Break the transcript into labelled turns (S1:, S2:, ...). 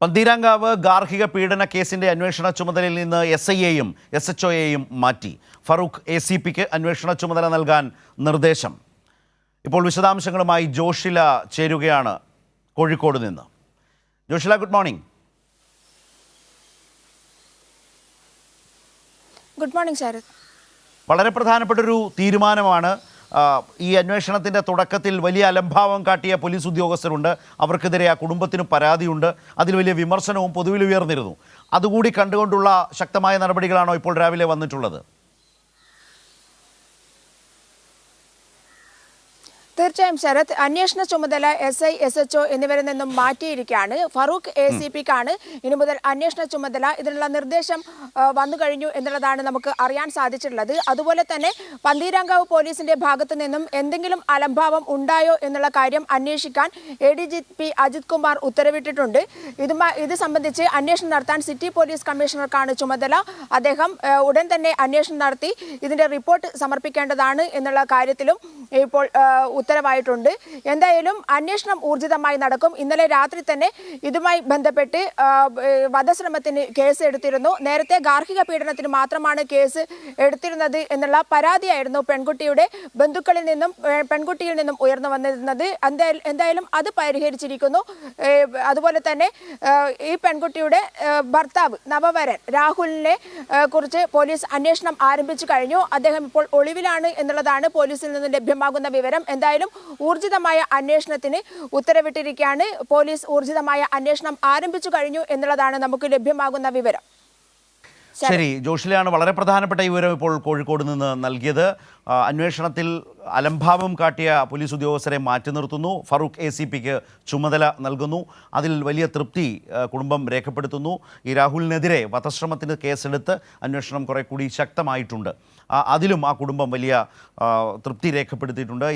S1: പന്തീരാങ്കാവ് ഗാർഹിക പീഡന കേസിന്റെ അന്വേഷണ ചുമതലയിൽ നിന്ന് SIയെയും SHOയെയും മാറ്റി. ഫറൂഖ് ACPക്ക് അന്വേഷണ ചുമതല നൽകാൻ നിർദ്ദേശം. ഇപ്പോൾ വിശദാംശങ്ങളുമായി ജോഷില ചേരുകയാണ് കോഴിക്കോട് നിന്ന്. Joshila, good morning.
S2: Good morning Sarath.
S1: വളരെ പ്രധാനപ്പെട്ടൊരു തീരുമാനമാണ്. ഈ അന്വേഷണത്തിൻ്റെ തുടക്കത്തിൽ വലിയ അലംഭാവം കാട്ടിയ പോലീസ് ഉദ്യോഗസ്ഥരുണ്ട്. അവർക്കെതിരെ ആ കുടുംബത്തിന് പരാതിയുണ്ട്. അതിൽ വലിയ വിമർശനവും പൊതുവിൽ ഉയർന്നിരുന്നു. അതുകൂടി കണ്ടുകൊണ്ടുള്ള ശക്തമായ നടപടികളാണോ ഇപ്പോൾ രാവിലെ വന്നിട്ടുള്ളത്?
S2: തീർച്ചയായും ശരത്, അന്വേഷണ ചുമതല SI, SHO എന്നിവരിൽ നിന്നും മാറ്റിയിരിക്കുകയാണ്. ഫറൂഖ് ACPക്കാണ് ഇനി മുതൽ അന്വേഷണ ചുമതല. ഇതിനുള്ള നിർദ്ദേശം വന്നു കഴിഞ്ഞു എന്നുള്ളതാണ് നമുക്ക് അറിയാൻ സാധിച്ചിട്ടുള്ളത്. അതുപോലെ തന്നെ പന്തീരാങ്കാവ് പോലീസിന്റെ ഭാഗത്തു നിന്നും എന്തെങ്കിലും അലംഭാവം ഉണ്ടായോ എന്നുള്ള കാര്യം അന്വേഷിക്കാൻ ADGP അജിത് കുമാർ ഉത്തരവിട്ടിട്ടുണ്ട്. ഇത് സംബന്ധിച്ച് അന്വേഷണം നടത്താൻ സിറ്റി പോലീസ് കമ്മീഷണർക്കാണ് ചുമതല. അദ്ദേഹം ഉടൻ തന്നെ അന്വേഷണം നടത്തി ഇതിന്റെ റിപ്പോർട്ട് സമർപ്പിക്കേണ്ടതാണ് എന്നുള്ള കാര്യത്തിലും ഇപ്പോൾ ഉത്തരവായിട്ടുണ്ട്. എന്തായാലും അന്വേഷണം ഊർജിതമായി നടക്കും. ഇന്നലെ രാത്രി തന്നെ ഇതുമായി ബന്ധപ്പെട്ട് വധശ്രമത്തിന് കേസ് എടുത്തിരുന്നു. നേരത്തെ ഗാർഹിക പീഡനത്തിന് മാത്രമാണ് കേസ് എടുത്തിരുന്നത് എന്നുള്ള പരാതിയായിരുന്നു പെൺകുട്ടിയുടെ പെൺകുട്ടിയിൽ നിന്നും ഉയർന്നു വന്നിരുന്നത്. എന്തായാലും അത് പരിഹരിച്ചിരിക്കുന്നു. അതുപോലെ തന്നെ ഈ പെൺകുട്ടിയുടെ ഭർത്താവ് നവവരൻ രാഹുലിനെ കുറിച്ച് പോലീസ് അന്വേഷണം ആരംഭിച്ചു കഴിഞ്ഞു. അദ്ദേഹം ഇപ്പോൾ ഒളിവിലാണ് എന്നുള്ളതാണ് പോലീസിൽ നിന്ന് ലഭ്യമാകുന്ന വിവരം. എന്തായാലും ഊർജിതമായ അന്വേഷണത്തിന് ഉത്തരവിട്ടിരിക്കുകയാണ്. പോലീസ് ഊർജിതമായ അന്വേഷണം ആരംഭിച്ചു കഴിഞ്ഞു എന്നുള്ളതാണ് നമുക്ക് ലഭ്യമാകുന്ന വിവരം.
S1: ശരി, ജോഷിലാണ് വളരെ പ്രധാനപ്പെട്ട ഈ വിവരം ഇപ്പോൾ കോഴിക്കോട് നിന്ന് നൽകിയത്. അന്വേഷണത്തിൽ അലംഭാവം കാട്ടിയ പോലീസ് ഉദ്യോഗസ്ഥരെ മാറ്റി നിർത്തുന്നു. ഫറൂഖ് ACPക്ക് ചുമതല നൽകുന്നു. അതിൽ വലിയ തൃപ്തി കുടുംബം രേഖപ്പെടുത്തുന്നു. ഈ രാഹുലിനെതിരെ വധശ്രമത്തിന് കേസെടുത്ത് അന്വേഷണം കുറെ കൂടി ശക്തമായിട്ടുണ്ട്. അതിലും ആ കുടുംബം വലിയ തൃപ്തി രേഖപ്പെടുത്തിയിട്ടുണ്ട്.